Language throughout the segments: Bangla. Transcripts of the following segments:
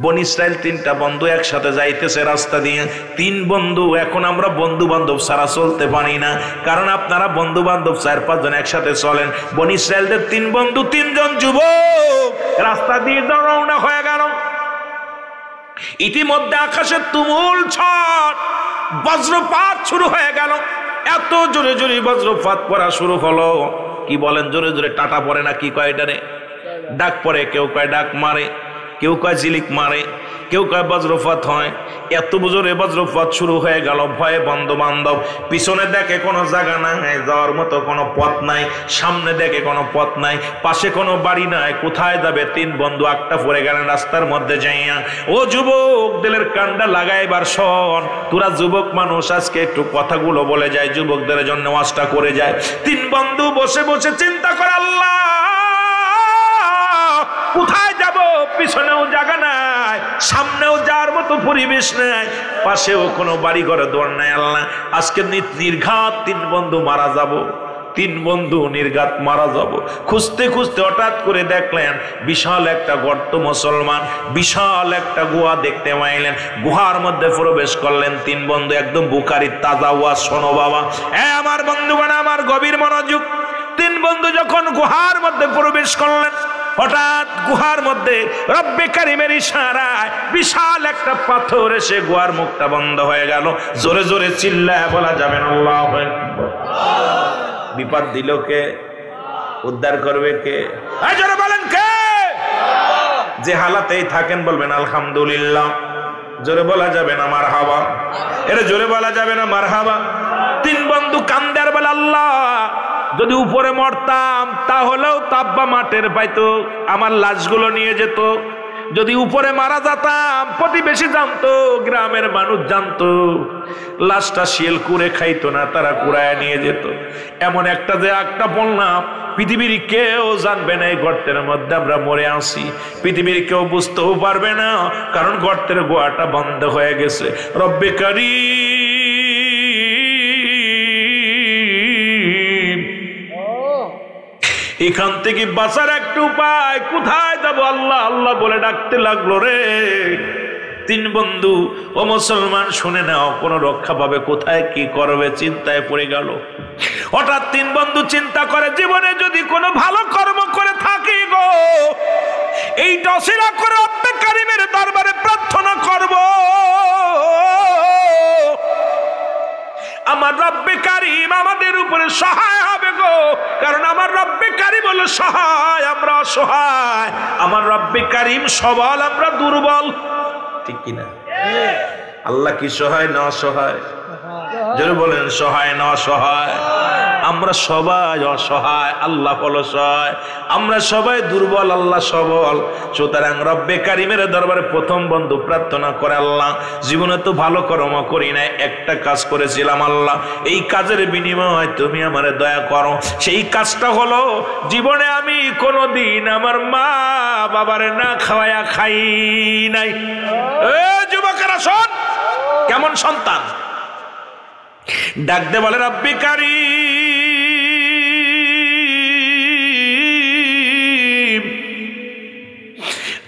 বনি ইসরাইল তিনটা বন্ধু একসাথে যাইতেছে রাস্তা দিয়ে। তিন বন্ধু, এখন আমরা বন্ধু বান্ধব ছাড়া চলতে পারি না, কারণ আপনারা বন্ধু বান্ধব 4-5 জন একসাথে চলেন। বনি ইসরাইলদের তিন বন্ধু, 3 জন যুবক রাস্তা দিয়ে রওনা হয়ে গেল। ইতিমধ্যে আকাশে তুমুল ঝড়, বজ্রপাত শুরু হয়ে গেল। এত জোরে জোরে বজ্রপাত পড়া শুরু হলো, কি বলেন, জোরে জোরে টাটা পড়ে না কি কয় এটারে, ডাক পড়ে, কেউ কয় ডাক মারে, কেউ কয় ঝিলিক মারে, কেউ কয় বজ্রপাত হয়। এত জোরে বজ্রপাত শুরু হয়ে গেল। ভয়ে বন্ধু বান্ধব পিছনে দেখে কোনো জায়গা নাই, যাওয়ার মতো কোনো পথ নাই, সামনে দেখে কোনো পথ নাই, পাশে কোনো বাড়ি নাই, কোথায় যাবে? 3 বন্ধু আটটা পড়ে গেলেন রাস্তার মধ্যে যাইয়া। ও যুবক, দিলের কান্ডা লাগাইবার শোন, তোরা যুবক মানুষ, আজকে একটু কথাগুলো বলে যায়, যুবকদের জন্য ওয়াজটা করে যায়। 3 বন্ধু বসে বসে চিন্তা করে, আল্লাহ কোথায় যাব? পিছনেও জায়গা নাই, সামনেও যাওয়ার মতো পরিবেশ নাই, পাশেও কোনো বাড়ি ঘরে দৌড় নাই। আল্লাহ, আজকে নির্ঘাত 3 বন্ধু মারা যাব, 3 বন্ধু নির্ঘাত মারা যাব। খুঁজতে খুঁজতে হঠাৎ করে দেখলেন বিশাল একটা গর্ত, মুসলমান বিশাল একটা গুহা দেখতে পাইলেন। গুহার মধ্যে প্রবেশ করলেন 3 বন্ধু। একদম বুখারীর তাজা ওয়াজ শোনো বাবা, আমার বন্ধুগণ, আমার গভীর মনোযোগ। 3 বন্ধু যখন গুহার মধ্যে প্রবেশ করলেন, হঠাৎ গুহার মধ্যে রব্বে কারিমের ইশারায় বিশাল একটা পাথর এসে গুহার মুখটা বন্ধ হয়ে গেল। জোরে জোরে চিল্লায় বলা যাবে না আল্লাহু আকবার। বিপদ দিল কে? উদ্ধার করবে কে? জোরে বলেন কে? যে হালাতেই থাকেন বলবেন আলহামদুলিল্লাহ। জোরে বলা যাবে না মারহাবা, এটা জোরে বলা যাবে না মারহাবা। 3 বন্ধু কান্দে আর বলে, আল্লাহ যদি উপরে মরতাম তাহলেও তাব্বা মাঠের পাইতো, আমার লাশগুলো নিয়ে যেত। যদি উপরে মারা যেতাম প্রতিবেশী জানতো, গ্রামের মানুষ জানতো, লাশটা শিয়াল কুড়ে খাইতো না, তারা কুড়ায় নিয়ে যেত। এমন একটা যে একটা বললাম, পৃথিবীর কেউ জানবে না এই গর্তের মধ্যে আমরা মরে আসি, পৃথিবীর কেউ বুঝতেও পারবে না, কারণ গর্তের গোয়াটা বন্ধ হয়ে গেছে। রব্বে কারীম, এখান থেকে বাঁচার একটা উপায়, কোথায় যাব? আল্লাহ আল্লাহ বলে ডাকতে লাগলো রে। 3 বন্ধু, ও মুসলমান শুনে নাও, কোন রক্ষা পাবে কোথায়, কি করবে, চিন্তায় পড়ে গেল। হঠাৎ 3 বন্ধু চিন্তা করে, জীবনে যদি কোনো ভালো কর্ম করে থাকি গো, এইটা অসিলা করে রব্বে কারীমের দরবারে প্রার্থনা করব, আমার রব্বে কারীম আমাদের উপরে সহায় হবে গো, কারণ আমার রব্বে কারীম হলো সহায়, আমরা অসহায়। আমার রব্বে কারীম সবল, আমরা দুর্বল, ঠিক কিনা? আল্লাহ কি সহায় না অসহায়? জোরে বলেন, সহায় না অসহায়? আমরা সবাই অসহায়, আল্লাহ হলো সহায়। আমরা সবাই দুর্বল, আল্লাহ সবল। সুতরাং রব্বে কারীমের দরবারে প্রথম বন্ধু প্রার্থনা করে, আল্লাহ জীবনে তো ভালো কর্ম করি নাই, একটা কাজ করেছিলাম, আল্লাহ এই কাজের বিনিময়ে তুমি আমারে দয়া করো। সেই কাজটা হলো, জীবনে আমি কোনোদিন আমার মা বাবারে না খাওয়ায়া খাই নাই। যুবকেরা শোন, কেমন সন্তান ডাক দে বলে, রব্বে কারীম,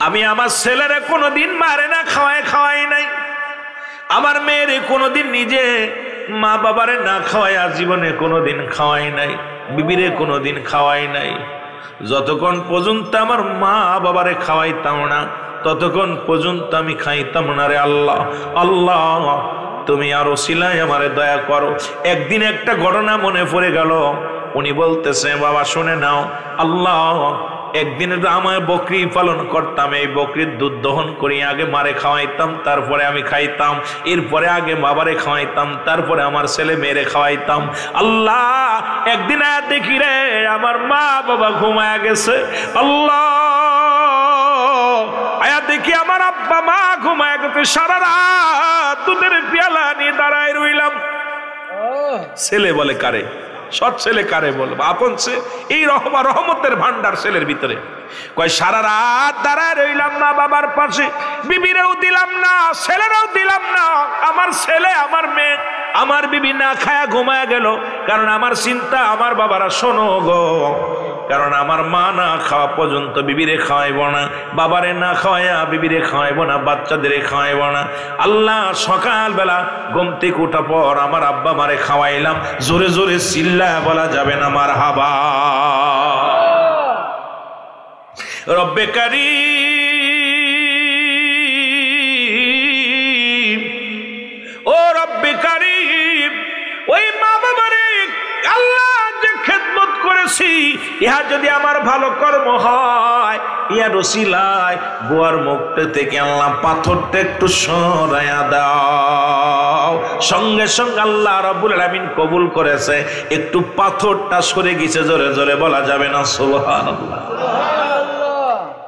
আমি আমার ছেলেরে কোনোদিন মারে না খাওয়াই নাই, আমার মেয়েরে কোনোদিন নিজে মা বাবারে না খাওয়াই জীবনে কোনোদিন খাওয়াই নাই, বিবিরে কোনোদিন খাওয়াই নাই। যতক্ষণ পর্যন্ত আমার মা বাবারে খাওয়াইতাম না, ততক্ষণ পর্যন্ত আমি খাইতাম না রে আল্লাহ। আল্লাহ তুমি আর ওসিলায় আমারে দয়া করো। একদিন একটা ঘটনা মনে পড়ে গেল, উনি বলতেছে, বাবা শুনে নাও, আল্লাহ একদিন আমার বকরি পালন করতাম, এই বকরির দুধ দহন করি, আগে মারে খাওয়াইতাম, তারপরে আমি খাইতাম, এরপরে আগে বাবারে খাওয়াইতাম, তারপরে আমার ছেলে মেয়েরে খাওয়াইতাম। আল্লাহ একদিন দেখি রে আমার মা বাবা ঘুমায়া গেছে, আল্লাহ আয়া দেখি আমার আব্বা মা ঘুমায়া গেছে, সারা রাত দুধের পেয়ালা নিয়ে দাঁড়ায় রইলাম। ছেলে বলে কারে? সৎ ছেলে কারে বলবো? আপন সে, এই রহমতের ভান্ডার ছেলের ভিতরে। কয় সারা রাত দাঁড়ায় রইলাম না বাবার পাশে, বিবিরেও দিলাম না, ছেলেরাও দিলাম না, আমার ছেলে আমার মেয়ে আমার বিবি না খায়া ঘুমায় গেল, কারণ আমার চিন্তা, আমার বাবারা শোনো গো, কারণ আমার মা না খাওয়া পর্যন্ত বিবিরে খাওয়াইব না, বাবারে না খাওয়াইয়া বিবিরে খাওয়াইব না, বাচ্চাদের খাওয়াইব না। আল্লাহ সকালবেলা ঘুম থেকে ওঠা পর আমার আব্বা মারে খাওয়াইলাম, জোরে জোরে চিল্লায়া বলা যাবে না মারহাবা। রব্বে কারীম, ও রব্বে কারীম, ওই মা বাবারে আল্লাহ যে খেদমত করেছি, ইহা যদি আমার ভালো কর্ম হয়, ইয়া রসিলায় বুয়ার মুখটা থেকে আল্লাহ পাথরটা একটু সরাইয়া দাও। সঙ্গে সঙ্গে আল্লাহ রাব্বুল আলামিন কবুল করেছে, একটু পাথরটা সরে গেছে, জোরে জোরে বলা যাবে না সুবহানাল্লাহ।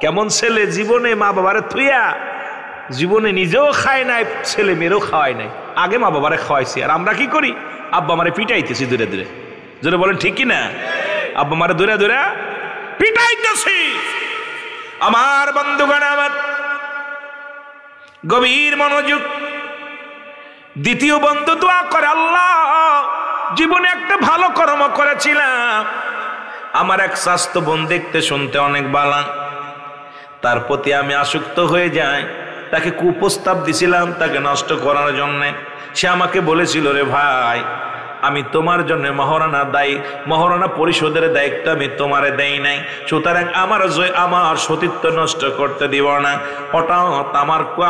কেমন ছেলে, জীবনে মা বাবারে থুইয়া জীবনে নিজেও খায় নাই, ছেলে মেয়েরও খাওয়াই নাই, আগে মা বাবারে খাওয়াইছি। আর আমরা কি করি? আব্বা মারে পিটাইতেছি দূরে দূরে, জোরে বলেন ঠিক কি না? আব্বা মারে দূরে দূরে পিটাইতেছি। আমার বন্ধুগণ, আমার গভীর মনোযোগ। দ্বিতীয় বন্ধু দোয়া করে, আল্লাহ জীবনে একটা ভালো কর্ম করেছিলাম, আমার এক স্বাস্থ্য বোন দেখতে শুনতে অনেক ভালো, তার প্রতি আমি আসক্ত হয়ে যাই, তাকে কুপ্রস্তাব দিছিলাম তাকে নষ্ট করার জন্য। সে আমাকে বলেছিল, রে ভাই আমি তোমার জন্য মহারণা পরিশোধের দায়িত্ব আমি তোমারে দেই নাই, সুতরাং আমার সতীত্ব নষ্ট করতে দিব না। হঠাৎ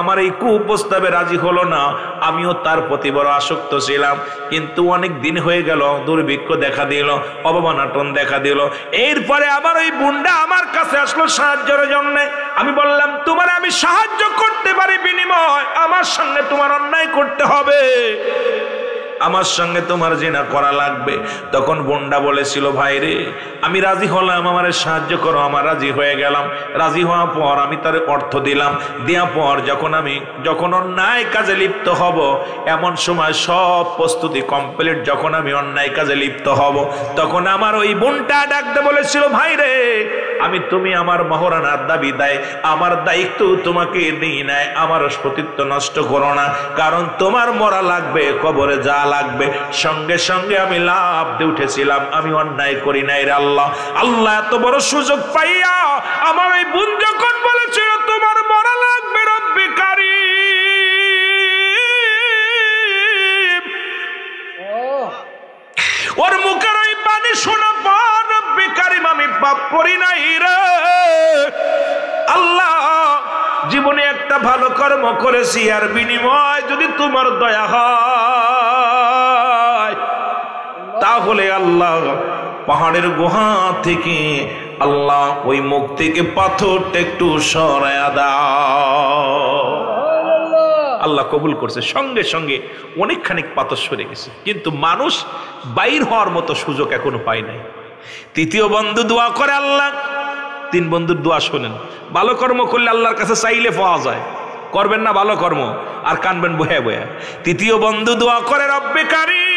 আমার এই কুপ্রস্তাবে রাজি হলো না। আমিও তার প্রতি বড় আসক্ত ছিলাম, কিন্তু অনেক দিন হয়ে গেল, দুর্ভিক্ষ দেখা দিল, অবমাননা দেখা দিল। এরপরে আমার ওই বুনটা আমার কাছে আসলো সাহায্যের জন্য। আমি বললাম, তোমার আমি সাহায্য করতে পারি, বিনিময় আমার সঙ্গে তোমার অন্যায় করতে হবে, আমার সঙ্গে তোমার জিনা করা লাগবে। তখন বোনটা বলেছিল, ভাই রে আমি রাজি হলাম, আমারে সাহায্য করো। আমার রাজি হয়ে গেলাম। রাজি হওয়ার পর আমি তার অর্থ দিলাম, দেওয়ার পর যখন অন্যায় কাজে লিপ্ত হব, এমন সময় সব প্রস্তুতি কমপ্লিট, যখন আমি অন্যায় কাজে লিপ্ত হব, তখন আমার ওই বোনটা ডাকতে বলেছিল, ভাই রে তুমি আমার মহারণার দাবি দেয়, আমার দায়িত্ব তোমাকে দিই নাই, আমার সতীত্ব নষ্ট করো না, কারণ তোমার মরা লাগবে, কবরে যা লাগবে। সঙ্গে সঙ্গে আমি লাভ দিয়ে উঠেছিলাম, আমি অন্যায় করি নাই রে আল্লাহ। আল্লাহ এত বড় সুযোগ পাইয়া আমার ওই বোন যখন বলেছিল তোমার মরা লাগবে, রব্বে কারীম, ওর মুখের ওই পানি শোনা পর, রব্বে কারীম আমি পাপ করি নাই রে আল্লাহ, জীবনে একটা ভালো কর্ম করেছি, আর বিনিময় যদি তোমার দয়া হয়, তাহলে আল্লাহ পাহাড়ের গুহা থেকে আল্লাহ ওই মুখ থেকে পাথরটা একটু সরায়া দাও। আল্লাহ কবুল করছে, সঙ্গে সঙ্গে অনেকখানি পাথর সরে গেছে, কিন্তু মানুষ বাইর হওয়ার মতো সুযোগ এখনো পায় নাই। তৃতীয় বন্ধু দোয়া করে, আল্লাহ তিন বন্ধুর দোয়া শোনেন। ভালো কর্ম করলে আল্লাহর কাছে চাইলে পাওয়া যায়, করবেন না ভালো কর্ম আর কানবেন বহে বহে। তৃতীয় বন্ধু দোয়া করে, রব্বে কারীম,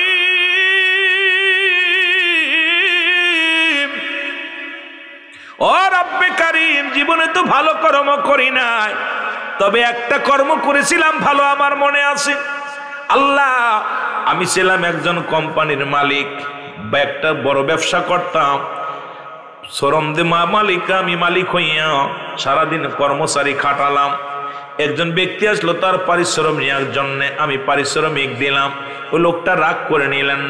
ও রব্বে কারীম, জীবনে তো ভালো কর্ম করি নাই, তবে একটা কর্ম করেছিলাম ভালো, আমার মনে আছে। আল্লাহ আমি ছিলাম একজন কোম্পানির মালিক বা একটা বড় ব্যবসা করতাম, শ্রম দে মালিক, আমি মালিক হইয়া সারাদিন কর্মচারী খাটালাম। একজন ব্যক্তি আসলো তার পারিশ্রমিক জন্য, আমি পারিশ্রমিক দিলাম, ওই লোকটা রাগ করে নিলেন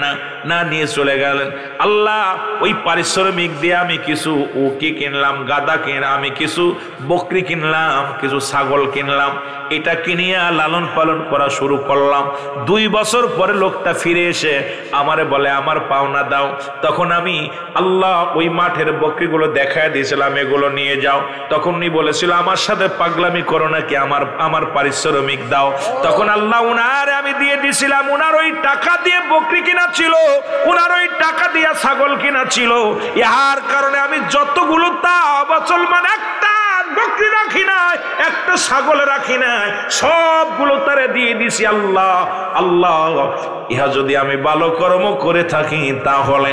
না নিয়ে চলে গেলেন। আল্লাহ ওই পারিশ্রমিক দিয়ে আমি কিছু উকি কিনলাম, গাদা কিনলাম, আমি কিছু বকরি কিনলাম, কিছু ছাগল কিনলাম, এটা কিনিয়া লালন পালন করা শুরু করলাম। 2 বছর পরে লোকটা ফিরে এসে আমারে বলে, আমার পাওনা দাও। তখন আমি আল্লাহ ওই মাঠের বকরিগুলো দেখায় দিয়েছিলাম, এগুলো নিয়ে যাও। তখন উনি বলেছিল, আমার সাথে পাগলামি করো নাকি, আমার পারিশ্রমিক দাও। তখন আল্লাহ উনারে আমি দিয়ে দিয়েছিলাম, উনার ওই টাকা দিয়ে বকরি কিনা ছিল, উনার ওই টাকা দিয়ে ছাগল কিনা ছিল। ইহার কারণে আমি যতগুলো তা বছর মানে একটা বকরি রাখি নাই, একটা ছাগল রাখি নাই, সবগুলো তারে দিয়ে দিছি। আল্লাহ ইহা যদি আমি ভালো কর্ম করে থাকি, তাহলে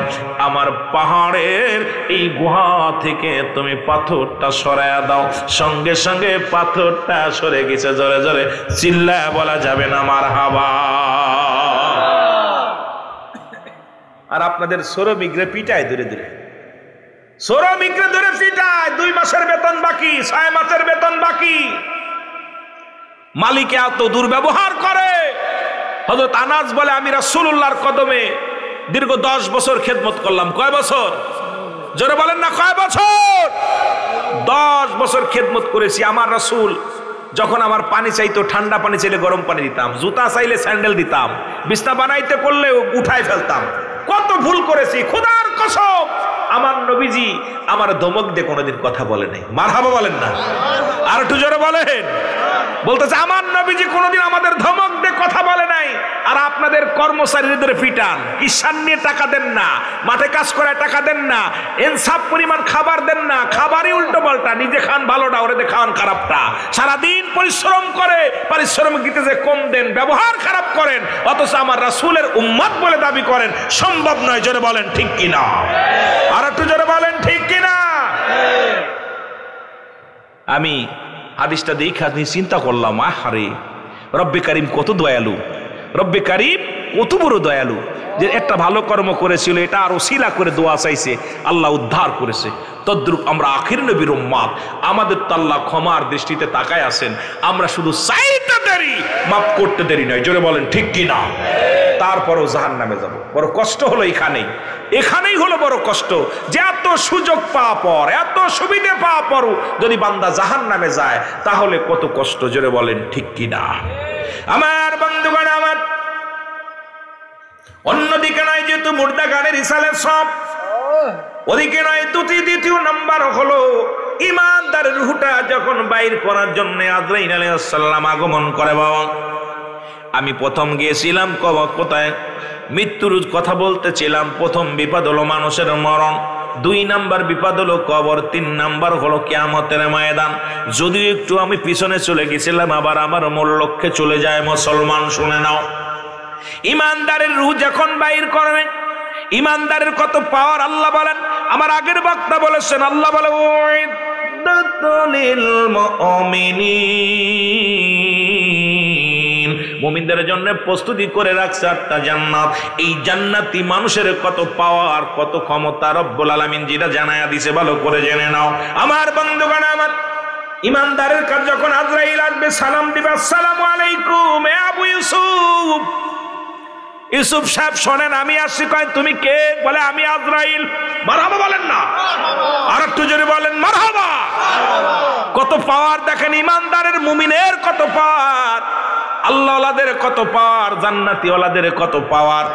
আমার পাহাড়ের এই গুহা থেকে তুমি পাথরটা সরাইয়া দাও। সঙ্গে সঙ্গে পাথরটা সরে গেছে, জোরে জোরে চিল্লায় বলা যাবে না মারহাবা। আর আপনাদের শ্রমিকরা পিটায় দূরে দূরে, শ্রমিকরা ধরে পিটায়, 2 মাসের বেতন বাকি, 6 মাসের বেতন বাকি। মালিক এত দুর্ব্যবহার করে। হযরত আনাস বলে আমি রাসূলুল্লাহর কদমে দীর্ঘ 10 বছর খেদমত করলাম। কয় বছর? জোরে বলেন না, কয় বছর? 10 বছর খেদমত করেছি। আমার রাসূল যখন আমার পানি চাইতো, ঠান্ডা পানি চাইলে গরম পানি দিতাম, জুতা চাইলে স্যান্ডেল দিতাম, বিছনা বানাইতে করলে উঠাই ফেলতাম। কত ভুল করেছি, খোদার কসম। আমার নবীজি আমার ধমক দিয়ে কোনোদিন কথা বলে নাই। মারহাবা বলেন না, আর একটু জোরে বলেন। বলতেছে আমার নবীজি কোনোদিন আমাদের ধমক দিয়ে কথা বলে নাই। আর আপনাদের কর্মচারীদের পিটান, কিষান নিয়ে টাকা দেন না, মাঠে কাজ করে টাকা দেন না, ইনসাফ পরিমাণ খাবার দেন না, খাবারই উল্টো পাল্টা, নিজে খান ভালোটা, ওরে খাওয়ান খারাপটা। সারাদিন পরিশ্রম করে পারিশ্রমিক দিতে যে কম দেন, ব্যবহার খারাপ করেন, অথচ আমার রাসূলের উম্মত বলে দাবি করেন। সম্ভব নয়। জোরে বলেন ঠিক কিনা, আর একটু জোরে বলেন ঠিক কিনা। আমি হাদিসটা দেখে আমি চিন্তা করলাম, আহারে রব্বে কারিম কত দয়ালু, রব্বে কারিম কত বড় দয়ালু, যে একটা ভালো কর্ম করেছিল, এটা আর ওসিলা করে দোয়া চাইছে, আল্লাহ উদ্ধার করেছে। তদ্রুপ আমরা আখির নবীর উম্মত, আমাদের তো আল্লাহ ক্ষমার দৃষ্টিতে তাকায় আছেন। আমরা শুধু চাইতে দেরি, মাফ করতে দেরি নয়। জোরে বলেন ঠিক কিনা। তারপরও জাহান্নামে যাব। বড় কষ্ট হলো এখানেই হলো বড় কষ্ট, যে এত সুযোগ পাওয়া পর, এত সুবিধে পাওয়া পরও যদি বান্দা জাহান্নামে যায়, তাহলে কত কষ্ট। জোরে বলেন ঠিক কিনা। আমার বন্ধুগণ, আমার অন্যদিকে নয় যেহেতু মুর্দা গানের ইসালে সব, ওদিকে নয়। দ্বিতীয় নাম্বার হলো ইমানদারের রূহটা যখন বাইর করার জন্য আজরাইল আলাইহিস সালাম আগমন করে। বাবা, আমি প্রথম গিয়েছিলাম কোথায়? মৃত্যুর কথা বলতেছিলাম। প্রথম বিপদ হলো মানুষের মরণ, 2 নাম্বার বিপদ হলো কবর, 3 নাম্বার হলো কিয়ামতের ময়দান। যদিও একটু আমি পিছনে চলে গেছিলাম, আবার আমার মূল লক্ষ্যে চলে যায়। মুসলমান শুনে নাও, ইমানদারের রূহ যখন বাইর করবেন, ইমানদারের কত পাওয়ার আল্লাহ বলেন। আমার আগের বক্তা বলেছেন, আল্লাহ বলে মুমিনদের জন্য প্রস্তুতি করে রাখছে 8টা জান্নাত। এই জান্নাতি মানুষের কত পাওয়ার, কত ক্ষমতা রব্বুল আলামিন যেটা জানায়া দিছে, ভালো করে জেনে নাও। আমার বন্ধুগণ, আমার ইমানদারের কাছে যখন আজরাইল আসবে, সালাম দিবে, আসসালামু আলাইকুম এ আবু ইউসুফ। ইউসুফ সাহেব শোনেন, আমি আসছি। কয় তুমি কে? বলে আমি আজরাইল। মারহাবা বলেন না, আর একটু জোরে বলেন মারহাবা। কত পাওয়ার দেখেন, ইমানদারের মুমিনের কত পাওয়ার, আল্লাহ ওয়ালাদের কত পাওয়ার, জান্নাতি ওয়ালাদের কত পাওয়ার,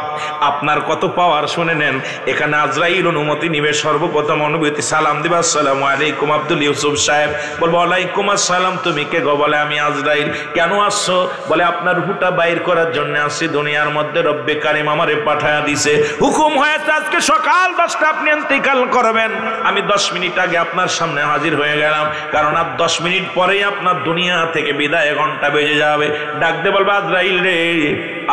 আপনার কত পাওয়ার। শুনে নেন, এখানে আজরাইল অনুমতি নিবে। সর্বপ্রথম অনুমতি সালাম দিবা, আসসালামু আলাইকুম আব্দুল ইউসুফ সাহেব। বলবো ওয়ালাইকুম আসসালাম। তুমি কে গো? বলে আমি আজরাইল। কেন আসছো? বলে আপনার রূহটা বাইর করার জন্য আসছি। দুনিয়ার মধ্যে রব্বে কারিম আমারে পাঠায়া দিছে, হুকুম হয়েছে আজকে সকাল 10টা আপনি ইন্তেকাল করবেন। আমি 10 মিনিট আগে আপনার সামনে হাজির হয়ে গেলাম, কারণ আর 10 মিনিট পরেই আপনার দুনিয়া থেকে বিদায় ঘন্টা বেজে যাবে। ডাকতে বলবা, আজরাইল রে,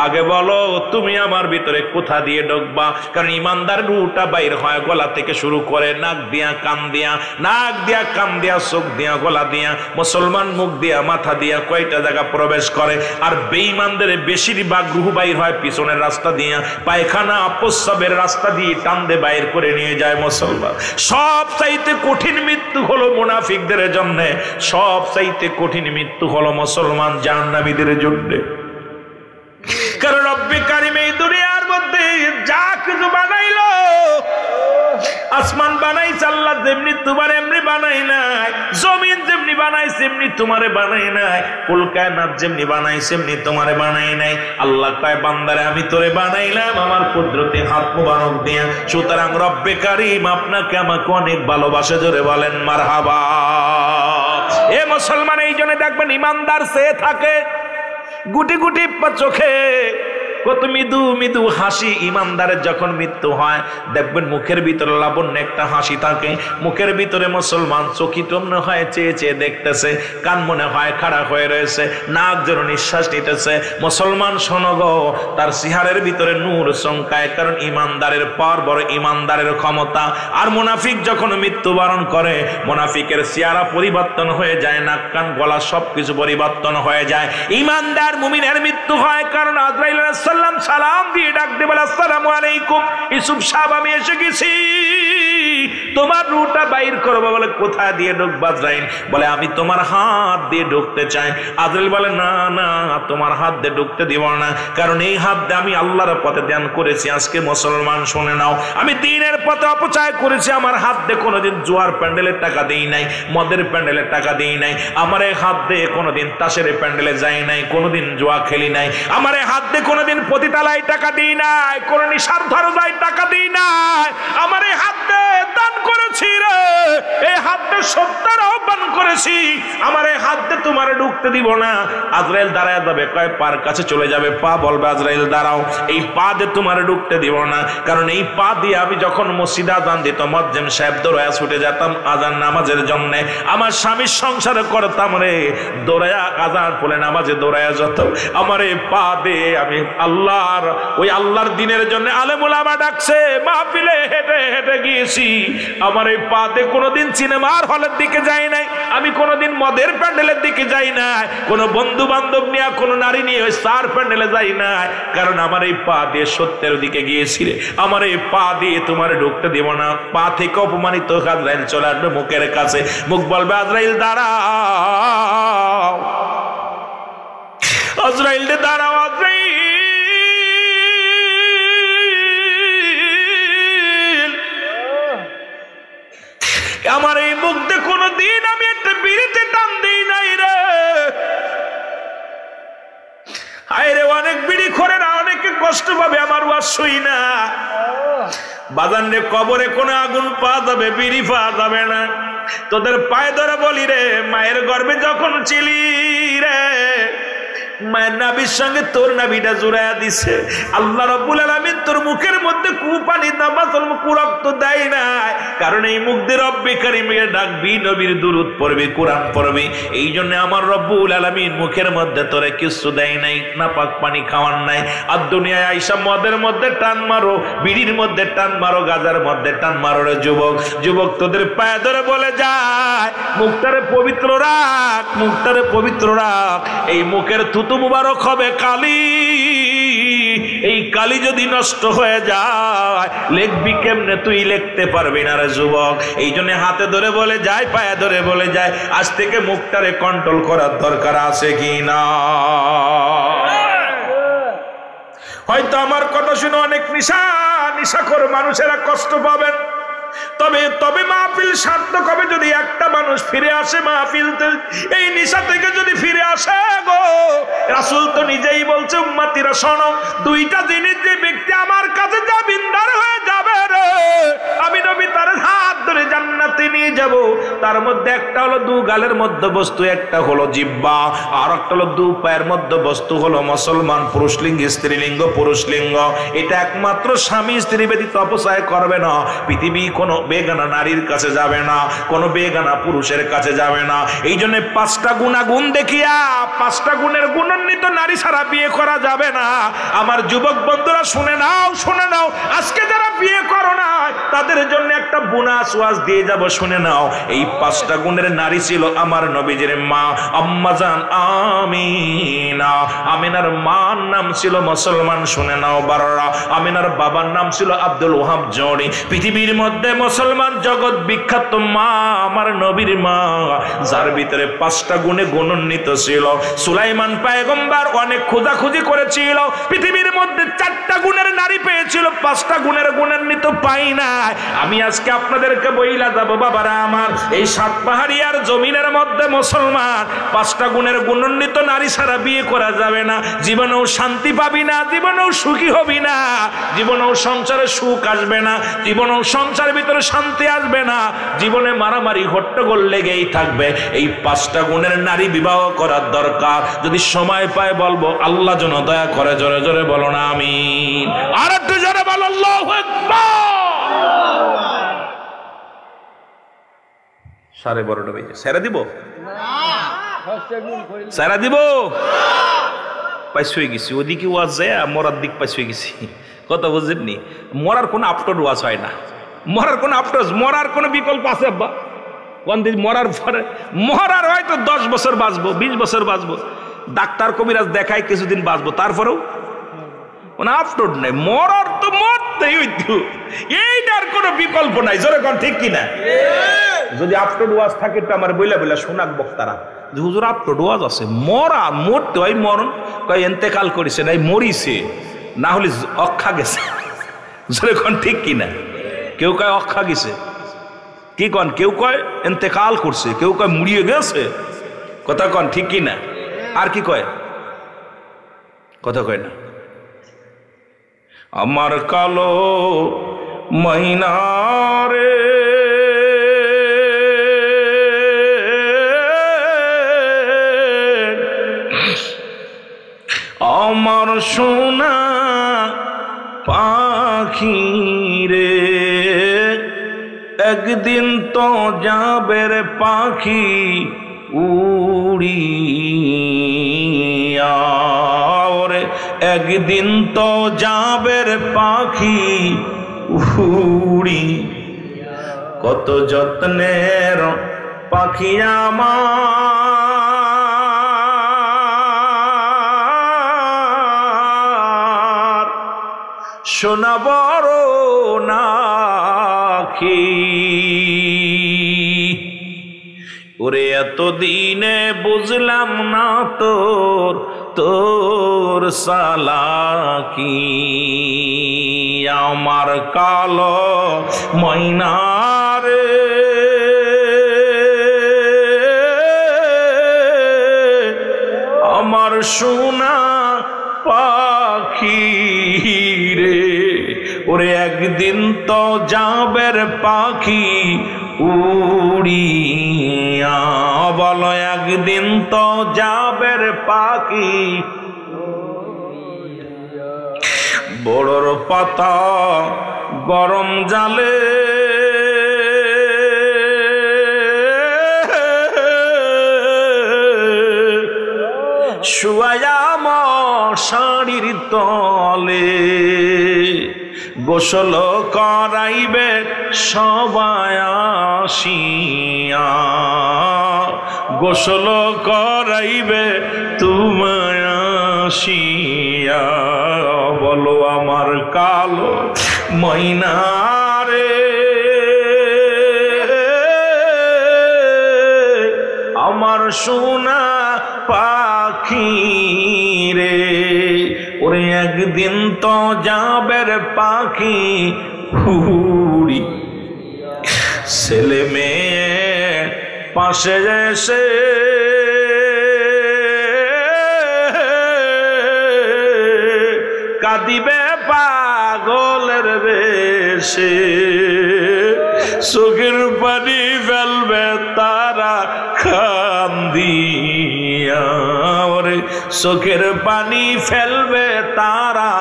আগে বলো তুমি আমার ভিতরে কোথা দিয়ে ঢুকবা? কারণ ইমানদার রূহটা বাইর হয় গলা থেকে শুরু করে নাক দিয়া, কান দিয়া, নাক দিয়া, কান দিয়া, চোখ দিয়া, গলা দিয়া, মুসলমান মুখ দিয়া, মাথা দিয়া, কয়টা জায়গা প্রবেশ করে। আর বেঈমানদের বেশিরভাগ রূহ বাইর হয় পিছনের রাস্তা দিয়া, পায়খানা প্রস্রাবের রাস্তা দিয়ে টান্দে বাইর করে নিয়ে যায় মুসলমান। সব চাইতে কঠিন মৃত্যু হলো মুনাফিকদের জন্য, সব চাইতে কঠিন মৃত্যু হলো মুসলমান জাহান্নামীদের জন্য। কারণ রব্বে কারিম এই দুনিয়ার মধ্যে যা কিছু বানাইলো, আসমান বানাইছে আল্লাহ যেমনি তোমার এমনি বানাই নাই, জমিন যেমনি বানাইছে এমনি তোমারে বানাই নাই, কুল কায়নাত যেমনি বানাইছে এমনি তোমারে বানাই নাই। আল্লাহ কয় বান্দারে আমি তোরে বানাইলাম আমার কুদরতি হাত মুবারক দিয়া। সুতরাং রব্বে কারিম আপনাকে আমাকে অনেক ভালোবাসে। জোরে বলেন মারহাবা। এ মুসলমান, এই জন্য দেখবেন ইমানদার সে থাকে গুটি গুটি চোখে কত মৃদু মৃদু হাসি। ইমানদারের যখন মৃত্যু হয় দেখবেন মুখের ভিতরে লাবণ্য একটা হাসি থাকে, মুখের ভিতরে মুসলমান চকিত মনে হয় চেয়ে চেয়ে দেখতেছে, কান মনে হয় খাড়া হয়ে রয়েছে, নাক যেন নিঃশ্বাস নিতেছে। মুসলমান শোনো গো, তার সিহারের ভিতরে নূর চমকায়, কারণ ইমানদারের পর বড় ইমানদারের ক্ষমতা। আর মুনাফিক যখন মৃত্যুবরণ করে, মুনাফিকের চেহারা পরিবর্তন হয়ে যায়, নাক কান গলা সবকিছু পরিবর্তন হয়ে যায়। ইমানদার মুমিনের মৃত্যু হয় কারণ আজরাইল সালাম দিয়ে ডাক দেবে, আসসালামু আলাইকুম ইউসুফ সাহেব আমি এসে গেছি। তোমার রুটা বাইর করবো। বলে কোথায় দিয়ে ঢুকবা আজরাইল? বলে আমি তোমার হাত দিয়ে ঢুকতে চাই। আজরাইল বলে না না, তোমার হাত দিয়ে ঢুকতে দিব না, কারণ এই হাত দিয়ে আমি আল্লাহর পথে ধ্যান করেছি। আজকে মুসলমান শুনে নাও, আমি দ্বীনের পথে অপচয় করেছি। আমার হাত দিয়ে কোনোদিন জুয়ার প্যান্ডেলের টাকা দেই নাই, মদের প্যান্ডেলের টাকা দেই নাই। আমার এই হাত দিয়ে কোনোদিন তাসের প্যান্ডেলে যাই নাই, কোনোদিন জুয়া খেলি নাই। আমার এই হাত দিয়ে কোনোদিন পতিতালায় টাকা দিই নাই, কোনো নিশার দরজায় টাকা দিই নাই। আমার এই হাত দিয়ে দান করেছি রে, এই হাত দিয়ে সত্যের আহ্বান করেছি। আমার এই হাত দিয়ে তোমার ঢুকতে দিব না। আজরাইল দাঁড়ায় যাবে, কয় পার কাছে চলে যাবে, পা বলবে আজরাইল দাঁড়াও, এই পা দিয়ে তোমার ঢুকতে দিব না, কারণ এই পা দিয়ে আমি যখন মসজিদে আজান দিত মুয়াজ্জিন সাহেব দৌড়ায়া ছুটে যেতাম আজান নামাজের জন্য। আমার স্বামীর সংসারে করতাম রে, দৌড়ায়া আজান পড়ে নামাজে দৌড়ায়া যেত। আমার এই পা দিয়ে আমি আল্লাহর ওই আল্লাহর দিনের জন্য আলেমুল আমা ডাকছে মাহফিলে হেঁটে হেঁটে গিয়েছি। আমার এই পা দিয়ে কোনোদিন সিনেমার হলের দিকে যাই নাই, আমি কোনোদিন মদের প্যান্ডেলের দিকে যাই নাই, কোনো বন্ধু বান্ধব নিয়ে কোনো নারী নিয়ে ওই স্টার প্যান্ডেলে যাই নাই, কারণ আমার এই পা দিয়ে সত্যের দিকে গিয়েছি রে। আমার এই পা দিয়ে তোমার ঢুকতে দিব না। পা থেকে অপমানিত আজরাইল চলে আসবে মুখের কাছে, মুখ বলবে আজরাইল দাঁড়াও, আজরাইল দাঁড়াও, আজরাইল আমার এই মুখ দিয়ে কোনোদিন আমি একটা বিড়িতে টান দিই নাই রে। হায় রে, অনেক বিড়ি খোরেরা অনেকে কষ্ট পাবে আমার ওয়াজ শুই না। বাজান রে, কবরে কোনো আগুন পাওয়া যাবে, বিড়ি পাওয়া যাবে না। তোদের পায়ে ধরে বলি রে, মায়ের গর্ভে যখন ছিলি রে, মায়ের নাভির সঙ্গে তোর নাভিটা জুড়াইয়া দিছে আল্লাহ রাব্বুল আলামিন। তোর মুখের মধ্যে কুপানি নামাজল কুরক্ত দেয় নাই, কারণ এই মুখ দিয়ে রব্বে কারীমকে ডাকবি, নবীর দুরূদ পড়বি, কোরআন পড়বি। এই জন্য আমার রব্বুল আলামিন মুখের মধ্যে তোরে কিছু দেয় নাই, না পাক পানি খাওয়ান নাই। আর দুনিয়ায় আইসা মদের মধ্যে টান মারো, বিড়ির মধ্যে টান মারো, গাজার মধ্যে টান মারো রে যুবক। যুবক তোদের পায়ে ধরে বলে যায়, মুখটারে পবিত্র রাখ, মুখটারে পবিত্র রাখ। এই মুখের থুতু মুবারক হবে কালি, এই কালি যদি নষ্ট হয়ে যায় লিখবি কেমনে? তুই লিখতে পারবি না রে যুবক। এই জন্য হাতে ধরে বলে যায়, পায়ে ধরে বলে যায়, আজ থেকে মুখটারে কন্ট্রোল করার দরকার আছে কি না? হয়তো আমার কথা শুনে অনেক নিশাখোর মানুষেরা কষ্ট পাবেন, তবে মাহফিল সার্থক হবে যদি একটা মানুষ ফিরে আসে মাহফিলতে, এই নিশা থেকে যদি ফিরে আসে গো। রাসূল তো নিজেই বলছে, উম্মতিরা শোনো, দুইটা জিনিস যে ব্যক্তি আমার কাছে জামিনদার হয়ে যাবে রে, আমি নবী তার হাত ধরে জান্নাতে নিয়ে যাব। তার মধ্যে একটা হলো দু গালের মধ্যে বস্তু, একটা হলো জিহ্বা, আর একটা হলো দু পায়ের মধ্যে বস্তু হলো মুসলমান পুরুষলিঙ্গ, স্ত্রীলিঙ্গ পুরুষলিঙ্গ। এটা একমাত্র স্বামী স্ত্রী ব্যতীত অপচয় করবে না। পৃথিবী কোনো বেগানা নারীর কাছে যাবে না, কোনো বেগানা পুরুষের কাছে যাবে না। এই জন্য 5টা গুণাগুণ দেখিয়া 5টা গুণের গুণান্বিত নারী ছাড়া বিয়ে করা যাবে না। আমার যুবক বন্ধুরা শুনে নাও, শুনে নাও, আজকে যারা বিয়ে করো না তাদের জন্য একটা বোনাস ওয়াজ দিয়ে যাব, শুনে নাও। এই 5টা গুণের নারী ছিল আমার নবীজির মা আম্মাজান আমিনা। আমিনার মার নাম ছিল মুসলমান, শুনে নাও বাররা। আমিনার বাবার নাম ছিল আব্দুল ওহাব জনি। পৃথিবীর মধ্যে মুসলমান জগৎ বিখ্যাত মা আমার নবীর মা, যার ভিতরে 5টা গুণে গুণান্বিত ছিল। সুলাইমান পয়গম্বর অনেক খোঁজাখুঁজি করেছিল, পৃথিবীর মধ্যে 4টা গুণের নারী পেয়েছিল, 5টা গুণের গুণান্বিত পাই নাই। আমি আজকে আপনাদেরকে বইলা যাব বাবারা আমার, এই 7 পাহাড়িয়ার জমিনের মধ্যে মুসলমান 5টা গুণের গুণান্বিত নারী ছাড়া বিয়ে করা যাবে না। জীবনেও শান্তি পাবি না, জীবনেও সুখী হবি না, জীবনেও সংসারে সুখ আসবে না, জীবনেও সংসারের ভিতরে শান্তি আসবে না, জীবনে মারামারি হট্টগোল লেগেই থাকবে। এই 5টা গুণের নারী বিবাহ করার দরকার। যদি সময় পায় বলবো আল্লাহ যেন দয়া করে, জোরে জোরে বলো না আমিন। আর একটু জোরে বলো আল্লাহু আকবার। 12:30 বেজে সেরা দিব না, সেরা দিব পাইস হয়ে গেছি। ওদিকে ওয়াজ যায়, মরার দিক পাইস হয়ে গেছি। কথা বুঝেননি? মরার কোনো আফটার ওয়াজ হয় না, মরার কোনো আফটার, মরার কোনো বিকল্প আছে আব্বা? মরার পরে মরার হয়তো 10 বছর বাঁচবো, 20 বছর বাঁচবো, ডাক্তার কবিরাজ দেখায় কিছুদিন বাঁচবো, তারপরেও কোনো আফটার নেই। মরার তো মরতেই হইতো, এইটার কোনো বিকল্প নাই। জোরে কোন ঠিক কিনা? যদি আপলোড ওয়াজ থাকে তো আমার বইলা বইলা শোনাক বক্তারা যে হুজুর আপলোড ওয়াজ আছে, মরা মরতে হয়, মরণ কয় এন্তেকাল করেছে নাই মরিছে, না হলে অক্ষা গেছে। জোরে কোন ঠিক কিনা? কেউ কয় অক্ষা গেছে, কি কন? কেউ কয় এন্তেকাল করছে, কেউ কয় মুড়িয়ে গেছে। কথা কন ঠিক কিনা? আর কি কয়? কথা কয় না। আমার কালো ময়নারে আমার সোনা পাখি রে, একদিন তো যাবে রে পাখি উড়িয়া, একদিন তো যাবে রে পাখি উড়ি। কত যত্নের পাখি আমার, সোনা বড় নাখি। ওরে এতদিনে বুঝলাম না তোর সালাকি, আমার কালো ময়নারে আমার সোনা পাখি রে, ওরে একদিন তো যাবে রে পাখি উড়িয়া। বলো একদিন তো যাবে রে পাখি, বড়র পাতা গরম জালে শুয়ায়া মশারির তলে, গোসল করাইবে সবাই আসিয়া, গোসল করাইবে তোমায় আসিয়া। বলো আমার কালো ময়নারে আমার সোনা পাখি রে, ওরে একদিন তো যাবে রে পাখি উড়ি। ছেলে মেয়ে পাশে এসে কাঁদিবে পাগলের বেশে, চোখের পানি ফেলবে তারা কান্দিয়া, ওরে চোখের পানি ফেলবে তারা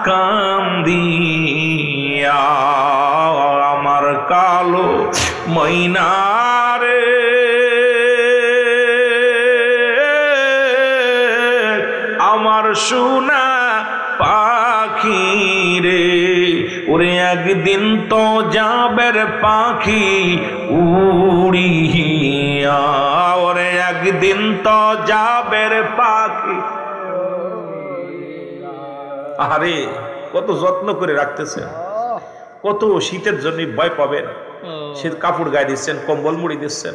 কান্দিয়া। আমার কালো ময়নারে আমার সোনা পাখি রে, ওরে একদিন তো যাবে রে পাখি উড়িয়া, ওরে একদিন তো যাবে রে পাখি। আরে কত যত্ন করে রাখতেছে, কত শীতের জন্য ভয় পাবেন, শীত কাপড় গায়ে দিচ্ছেন, কম্বল মুড়ি দিচ্ছেন,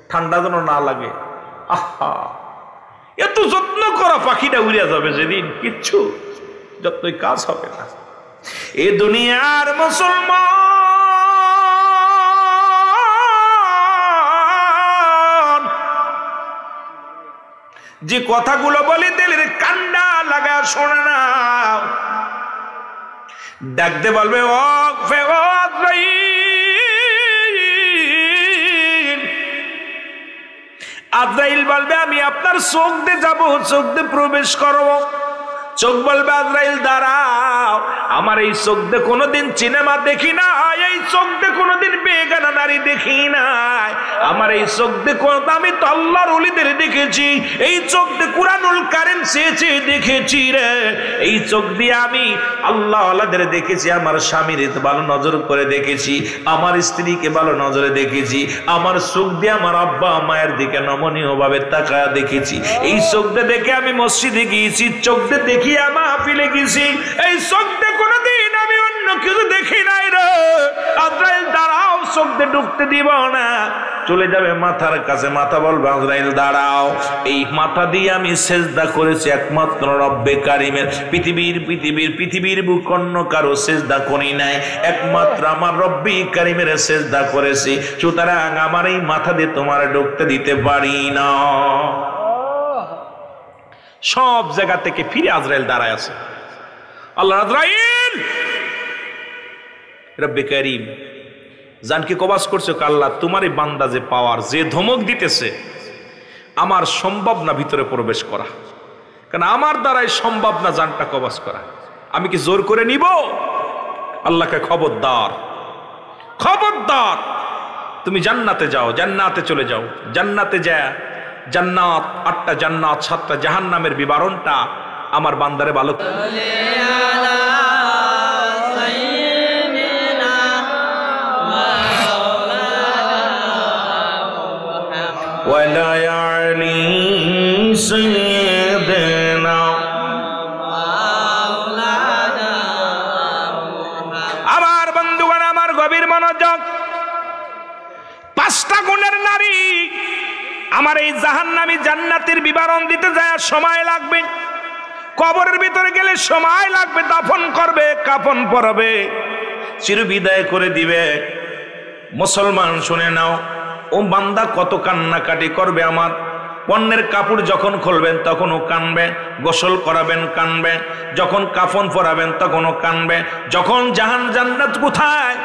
ঠান্ডা যেন না লাগে। আহা, এত যত্ন করা পাখিটা উড়িয়া যাবে যেদিন, কিচ্ছু যতই কাজ হবে না। এ দুনিয়ার মুসলমান যে কথাগুলো বলে দিলের কান্ডা লাগা শোনে না, ডাকতে বলবে আজরাইল বলবে আমি আপনার চোখ দিয়ে যাবো, চোখ দিয়ে প্রবেশ করবো। চোখ বলবে আজরাইল দাঁড়াও, আমার এই চোখ দিয়ে কোনোদিন সিনেমা দেখি না, এই চোখ দিয়ে কোনোদিন বেগানা নারী দেখি নাই, আমার এই চোখ দিয়ে আমি তো আল্লাহর ওলিদের দেখেছি, এই চোখ দিয়ে কুরআনুল কারীম চেয়ে দেখেছি রে, এই চোখ দিয়ে আমি আল্লাহ আল্লাহদের দেখেছি, আমার স্বামীর ভালো নজর করে দেখেছি, আমার স্ত্রীকে ভালো নজরে দেখেছি, আমার চোখ দিয়ে আমার আব্বা মায়ের দিকে নমনীয় ভাবে তাকায়া দেখেছি, এই চোখ দিয়ে দেখে আমি মসজিদে গিয়েছি, চোখ দিয়ে দেখি মাহফিলে গেছি, এই চোখ দিয়ে কোনোদিন আমি কিছু দেখি নাই রে। আজরাইল দাঁড়াও, চোখ দিয়ে ঢুকতে দিব না। চলে যাবে মাথার কাছে, মাথা বলবে আজরাইল দাঁড়াও, এই মাথা দিয়ে আমি সেজদা করেছি একমাত্র রব্বে কারিমের। পৃথিবীর বুক অন্য কারো সেজদা করি নাই, একমাত্র আমার রব্বে কারিমের সেজদা করেছি। সুতরাং আমার এই মাথা দিয়ে তোমার ঢুকতে দিতে পারি না। সব জায়গা থেকে ফিরে আজরাইল দাঁড়ায় আছে। আল্লাহ আজরাইল রব্বে কারিম জানকে কবাস করছে, আল্লাহ তোমার এই বান্দা যে পাওয়ার, যে ধমক দিতেছে, আমার সম্ভব না ভিতরে প্রবেশ করা, কারণ আমার দ্বারাই সম্ভব না জানটা কবাস করা। আমি কি জোর করে নিব? আল্লাহকে খবরদার, খবরদার, তুমি জান্নাতে যাও, জান্নাতে চলে যাও। জান্নাতে যা জান্নাত, 8টা জান্নাত 7টা জাহান্নামের বিবরণটা আমার বান্দারে ভালো। আমার বন্ধুগণ, আমার গভীর মনোযোগ। 5টা গুণের নারী আমার এই জাহান্নামী জান্নাতের বিবরণ দিতে যায় সময় লাগবে। কবরের ভিতরে গেলে সময় লাগবে, দাফন করবে, কাফন পরাবে, চিরবিদায় করে দিবে। মুসলমান শুনে নাও, ও বান্দা কত কান্নাকাটি করবে। আমার পণ্যের কাপড় যখন খুলবেন তখনও কানবে, গোসল করাবেন কানবে, যখন কাফন পরাবেন তখনও কানবে, যখন জান্নাত কোথায়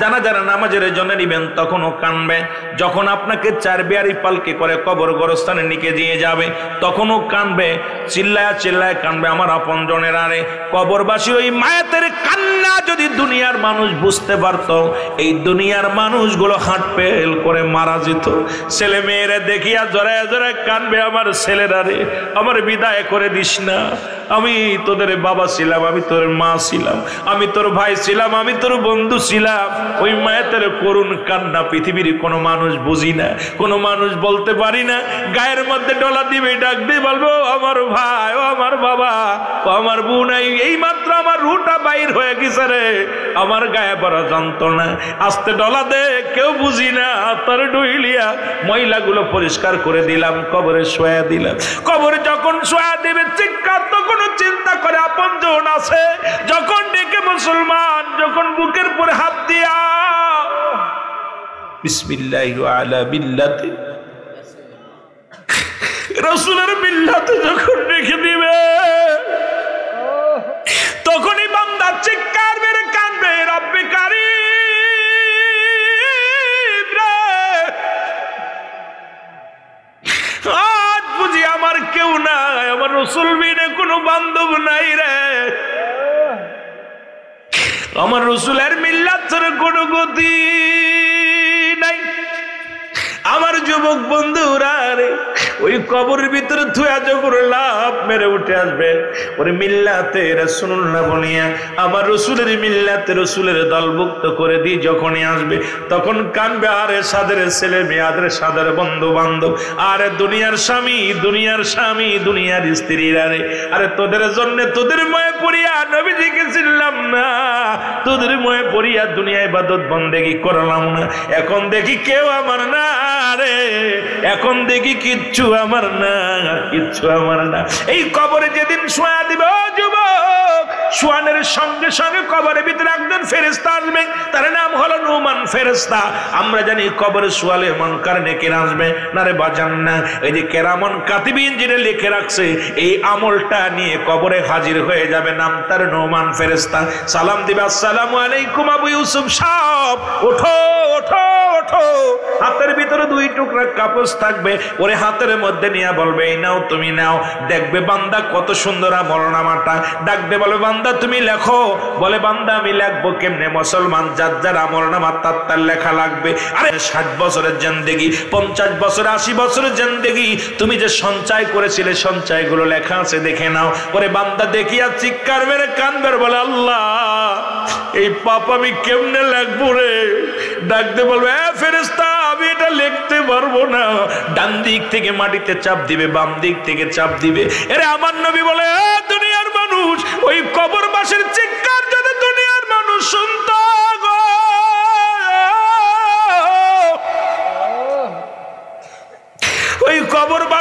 জানাজার নামাজের জন্য নিবেন তখনও কানবে, যখন আপনাকে 4 বিয়ারি পালকি করে কবর গোরস্থানে নিকে দিয়ে যাবে তখনও কানবে, চিল্লায় চিল্লায় কানবে। আমার আপনজনের আরে কবরবাসী ওই মায়াতের কান্না যদি দুনিয়ার মানুষ বুঝতে পারত, এই দুনিয়ার মানুষগুলো হাট পেল করে মারা যেত। ছেলে মেয়েরা দেখিয়া জড়ায় জড়ায় কানবে, আমার ছেলেরা রে, আমার বিদায় করে দিস না, আমি তোদের বাবা ছিলাম, আমি তোর মা ছিলাম, আমি তোর ভাই ছিলাম, আমি তোর বন্ধু ছিলাম। ওই মায়ের করুণ কান্না পৃথিবীর কোনো মানুষ বুঝি না, কোনো মানুষ বলতে পারি না। গায়ের মধ্যে ডলা দিবে, ডাক দিয়ে বলবো আমার ভাই, ও আমার বাবা, ও আমার বোন, এই মাত্র আমার রুটা বাইর হয়ে গেছে রে, আমার গায়ে বড় যন্ত্রণা, আস্তে ডলা দে, কেউ বুঝি না। তোর ডুইলিয়া ময়লাগুলো পরিষ্কার করে দিলাম, কবরে শোয়া দিলাম। কবরে যখন শোয়া দিবে চিৎকার, তখন চিন্তা করে আপনজন আছে, যখন ডেকে মুসলমান, যখন বুকের পরে হাত দিয়া বিসমিল্লাহি ওয়া আলা বিল্লাতি রাসূলের মিল্লাতে যখন রেখে দিবে, তখনই বান্দা চিৎকার মেরে কাঁদবে, রব্বে কারীম রে, আজ বুঝি আমার কেউ নাই, আমার রাসূল বিনে কোনো বান্ধব নাই রে, আমার রাসূলের মিল্লাত ছাড়া কোনো গতি নাই। আমার যুবক বন্ধুরা রে, ওই কবরের ভিতরে থুয়া যখন লাভ মেরে উঠে আসবে, ওরে মিল্লাতে রাসূলুল্লাহ বলিয়া আমার রাসূলের মিল্লাতে রাসূলের দলভুক্ত করে দিয়ে যখনই আসবে, তখন কানবে, আরে সাদের ছেলে মেয়ে, আরে সাদের বন্ধু বান্ধব, আরে দুনিয়ার স্বামী, দুনিয়ার স্বামী, দুনিয়ার স্ত্রীরা রে, আরে তোদের জন্য তোদের ময়ে পড়িয়া নবীজিকে চিনলাম না, তোদের ময়ে পড়িয়া দুনিয়া ইবাদত বন্দেগী করলাম না, এখন দেখি কেউ আমার না রে, এখন দেখি কিচ্ছু আমার না, কিচ্ছু আমার না। এই কবরে যেদিন শোয়া দিবে, ও যুবক, শোয়ানের সঙ্গে সঙ্গে কবরের ভিতরে একজন ফেরেশতা আসবে, তার নাম হলো নুমান ফেরেশতা। আমরা জানি কবরে শোয়ালে মুনকার নেকির আসবে না রে বাজান না, এই যে কেরামন কাতিবিন যিনি লিখে রাখছে, এই আমলটা নিয়ে কবরে হাজির হয়ে যাবে, নাম তার নুমান ফেরেশতা। সালাম দিবে, আসসালামু আলাইকুম আবু ইউসুফ সাহেব, ওঠো ওঠো ওঠো। হাতের ভিতরে 2 টুকরা কাগজ থাকবে, ওরে হাতের মধ্যে নিয়ে বলবে, এই নাও, তুমি নাও। দেখবে বান্দা কত সুন্দর আমলনামাটা, ডাকবে বলে, বান্দা তুমি লেখো। বলে, বান্দা আমি লিখবো কেমনে? মুসলমান যার যার আমলনামা তার লেখা লাগবে। আরে 60 বছরের জিন্দেগি, 50 বছর, 80 বছরের জিন্দেগি তুমি যে সঞ্চয় করেছিলে, সঞ্চয়গুলো লেখা আছে, দেখে নাও। ওরে বান্দা দেখিয়া চিৎকার মেরে কাঁদবে, বলে, আল্লাহ এই পাপ আমি কেমনে লিখবো রে? ডাকতে বলবে, ফেরেশতা আমি এটা লিখতে পারবো না। ডান দিক থেকে মাটিতে চাপ দিবে, বাম দিক থেকে চাপ দিবে। এরে আমার নবী বলে, দুনিয়ার মানুষ, ওই কবরবাসীর চিৎকার যদি দুনিয়ার মানুষ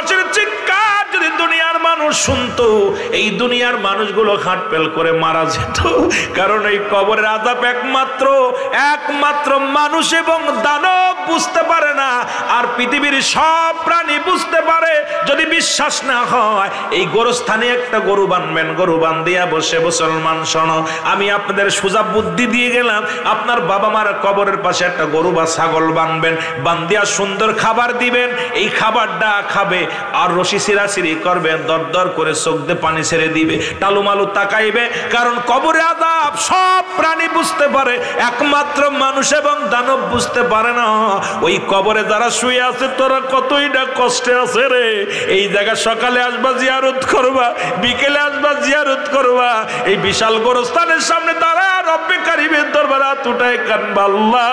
কবরবাসীর চিৎকার যদি দুনিয়ার মানুষ শুনতো, এই দুনিয়ার মানুষগুলো হাটপেল করে মারা যেত। কারণ এই কবরের আযাব একমাত্র মানুষ এবং দানব বুঝতে পারে না, আর পৃথিবীর সব প্রাণী বুঝতে পারে। যদি বিশ্বাস না হয়, এই গোরস্থানে একটা গরু বানবেন, গরু বান্ধিয়া বসে মুসলমান শোনো, আমি আপনাদের সোজা বুদ্ধি দিয়ে গেলাম। আপনার বাবা মার কবরের পাশে একটা গরু বা ছাগল বানবেন, বান্ধিয়া সুন্দর খাবার দিবেন, এই খাবারটা খাবে আর রশি ছিঁড়াছিঁড়ি করবেন, দর দর করে চোখ দিয়ে পানি ছেড়ে দিবে, টালুমালু তাকাইবে। কারণ কবরে আযাব সব প্রাণী বুঝতে পারে, একমাত্র মানুষ এবং দানব বুঝতে পারে না। ওই কবরে যারা শুয়ে আছে, তোরা কতই না কষ্টে আছে রে। এই জায়গা সকালে আসবা জিয়ারত করবা, বিকেলে আসবা জিয়ারত করবা, এই বিশাল গোরস্থানের সামনে দাঁড়া রব্বে কারিমের দরবারে হাত উঠায় কানবা, আল্লাহ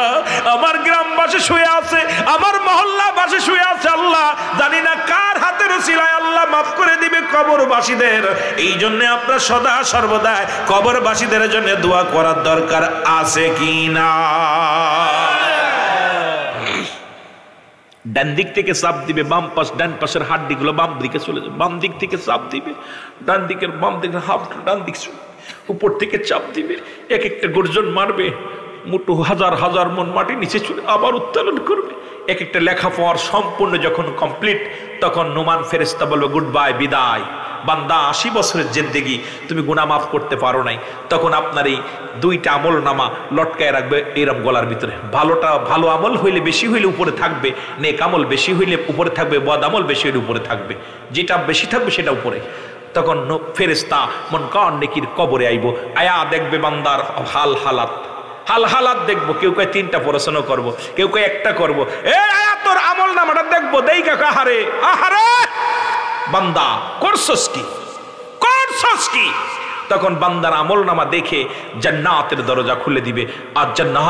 আমার গ্রামবাসী শুয়ে আছে, আমার মহল্লাবাসী শুয়ে আছে, আল্লাহ জানি না কার হাতের উসিলায় আল্লাহ মাফ করে দিবে কবরবাসীদের। এই জন্য আপনার সদা সর্বদা কবরবাসীদের জন্য দোয়া করার দরকার আছে কি না? ডান দিক থেকে চাপ দিবে, বাম পাশ ডান পাশের হাড্ডিগুলো বাম দিকে চলে যাবে, বাম দিক থেকে চাপ দিবে, ডান দিকের বাম দিকের হাফটা ডান দিক উপর থেকে চাপ দিবে, এক একটা গর্জন মারবে, মুঠো হাজার হাজার মন মাটি নিচে চলে আবার উত্তোলন করবে। এক একটা লেখা পড়ার সম্পূর্ণ যখন কমপ্লিট, তখন নোমান ফেরেশতা বলবে গুড বাই, বিদায় বান্দা, 80 বছরের জিন্দেগি তুমি গুনাহ মাফ করতে পারো নাই। তখন আপনার এই দুইটা আমল নামা লটকায় রাখবে এরম গলার ভিতরে। ভালো আমল হইলে বেশি হইলে উপরে থাকবে, নেক আমল বেশি হইলে উপরে থাকবে, বদ আমল বেশি হইলে উপরে থাকবে, যেটা বেশি থাকবে সেটা উপরে। তখন ফেরেশতা মুনকার নেকির কবরে আইব, আয়া দেখবে বান্দার হালাত দেখবো। কেউ কয় 3টা পড়াশোনা করবো, কেউ কয় 1টা করবো। আয়া তোর আমল নামাটা দেখবো, দেই কাকা, আহারে বান্দা করছস কি? তখন বান্দার আমল নামা দেখে জান্নাতের দরজা খুলে দিবে আর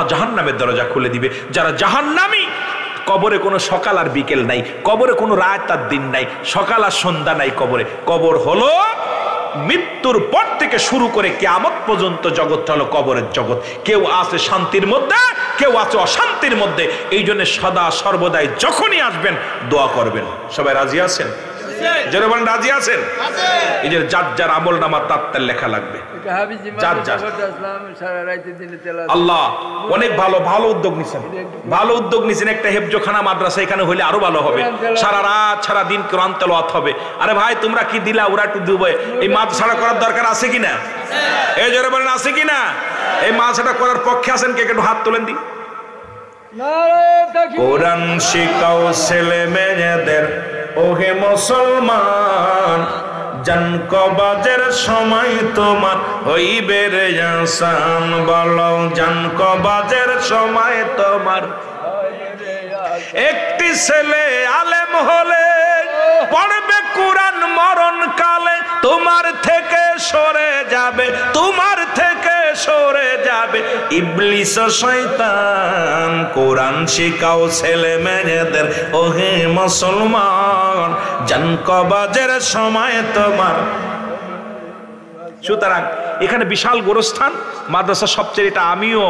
জাহান্নামের দরজা খুলে দিবে। যারা জাহান্নামী, কবরে কোনো সকাল আর বিকেল নাই, কবরে কোনো রাত আর দিন নাই, সকাল আর সন্ধ্যা নাই। কবর হলো মৃত্যুর পর থেকে শুরু করে কিয়ামত পর্যন্ত জগৎটা হলো কবরের জগৎ। কেউ আছে শান্তির মধ্যে, কেউ আছে অশান্তির মধ্যে। এই জন্য সদা সর্বদাই যখনই আসবেন দোয়া করবেন। সবাই রাজি আছেন? যারা বলেন রাজি আছেন? এই যে যার আমল নামা তার লেখা লাগবে। আল্লাহ অনেক ভালো উদ্যোগ নিছেন, একটা হেফজখানা মাদ্রাসা এখানে হইলে আরো ভালো হবে। সারা রাত সারা দিন কোরআন তেলাওয়াত হবে। আরে ভাই তোমরা কি দিলা, ওরা একটু দিবে। এই মাদ্রাসা করার দরকার আছে কিনা? এই যারা বলেন আছে কিনা? এই মাদ্রাসা করার পক্ষে আছেন কে? একটু হাত তোলেন দি। কোরআন শিখাও ছেলে মেয়েদের, ওহে মুসলমান, জানকবাজের সময় তোমার হইবে রে আসান। বলো জানকবাজের সময় তোমার। একটি ছেলে আলেম হলে পড়বে কোরআন, মরণ কালে তোমার থেকে সরে যাবে, ইবলিস ও শয়তান। কোরআন শিখাও ছেলে মেয়েদের, ওহে মুসলমান, জানকবাজের সময় তোমার। সুতরাং এখানে বিশাল গোরস্থান মাদ্রাসা সবচেয়ে, এটা আমিও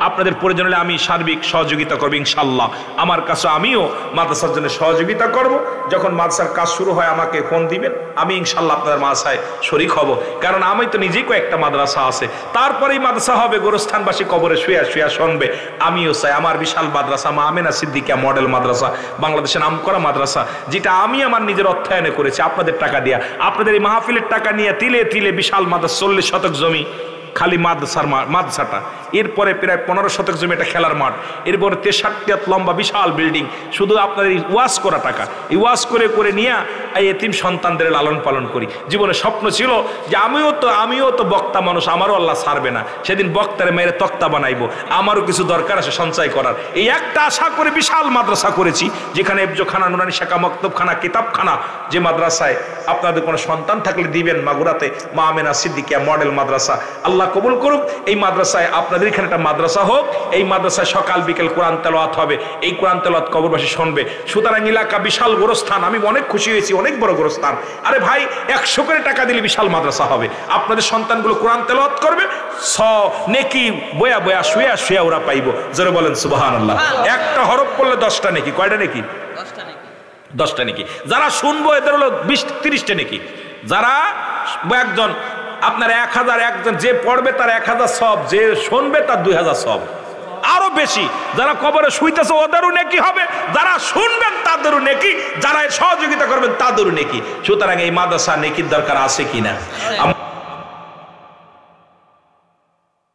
আপনাদের প্রয়োজন হলে আমি সার্বিক সহযোগিতা করবো ইনশাল্লাহ। আমার কাছে আমিও মাদ্রাসার জন্য সহযোগিতা করব। যখন মাদ্রাসার কাজ শুরু হয় আমাকে ফোন দিবেন, আমি ইনশাল্লাহ আপনাদের মাদ্রাসায় শরীক হব। কারণ আমি তো নিজেই কয়েকটা মাদ্রাসা আছে, তারপরেই মাদ্রাসা হবে, গোরস্থানবাসী কবরে শুয়ে শুনবে। আমিও চাই আমার বিশাল মাদ্রাসা, মা আমেনা সিদ্দিকা মডেল মাদ্রাসা, বাংলাদেশের নামকরা মাদ্রাসা, যেটা আমি আমার নিজের অর্থায়নে করেছি, আপনাদের টাকা দিয়া, আপনাদের এই মাহফিলের টাকা নিয়ে তিলে তিলে বিশাল মাদ্রাসা, 40 শতক জমি খালি মাদ্রাসাটা, এরপরে প্রায় 15 শতক জমি একটা খেলার মাঠ, এরপরে 63 লম্বা বিশাল বিল্ডিং, শুধু আপনার এই ওয়াজ করা টাকা, এই ওয়াজ করে নিয়ে এই এতিম সন্তানদের লালন পালন করি। জীবনে স্বপ্ন ছিল যে আমিও তো বক্তা মানুষ, আমারও আল্লাহ ছাড়বে না, সেদিন বক্তারে মেরে তক্তা বানাইবো, আমারও কিছু দরকার আছে সঞ্চয় করার। এই একটা আশা করে বিশাল মাদ্রাসা করেছি, যেখানে এফজোখানা, নুরানি শাখা, মক্তবখানা, কিতাবখানা, যে মাদ্রাসায় আপনাদের কোনো সন্তান থাকলে দিবেন, মাগুরাতে মা আমেনা সিদ্দিকিয়া মডেল মাদ্রাসা। আল্লাহ কবুল করুক। এই মাদ্রাসায় আপনাদের এখানে একটা মাদ্রাসা হোক, এই মাদ্রাসায় সকাল বিকেল কোরআন তেলাওয়াত হবে, এই কোরআন তেলাওয়াত কবরবাসী শুনবে। সুতরাং এলাকা বিশাল গোরস্থান, আমি অনেক খুশি হয়েছি, অনেক বড় গোরস্থান। আরে ভাই 100 করে টাকা দিলে বিশাল মাদ্রাসা হবে, আপনাদের সন্তানগুলো কোরআন তেলাওয়াত করবে, নেকি বয়া বয়া শুয়ে ওরা পাইব। জোরে বলেন সুবহানাল্লাহ। একটা হরফ পড়লে 10টা নেকি, কয়টা নেকি? 10টা নেকি। যারা শুনবো এদের হলো 20-30টা নেকি। যারা একজন আপনার 1000, একজন যে পড়বে তার 1000 সব, যে শুনবে তার 2000 সব, আরো বেশি। যারা কবরে শুইতেছে ওদেরও নেকি হবে, যারা শুনবেন তাদেরও নেকি, যারা সহযোগিতা করবেন তাদেরও নেকি। সুতরাং এই মাদ্রাসা নেকির দরকার আছে কিনা?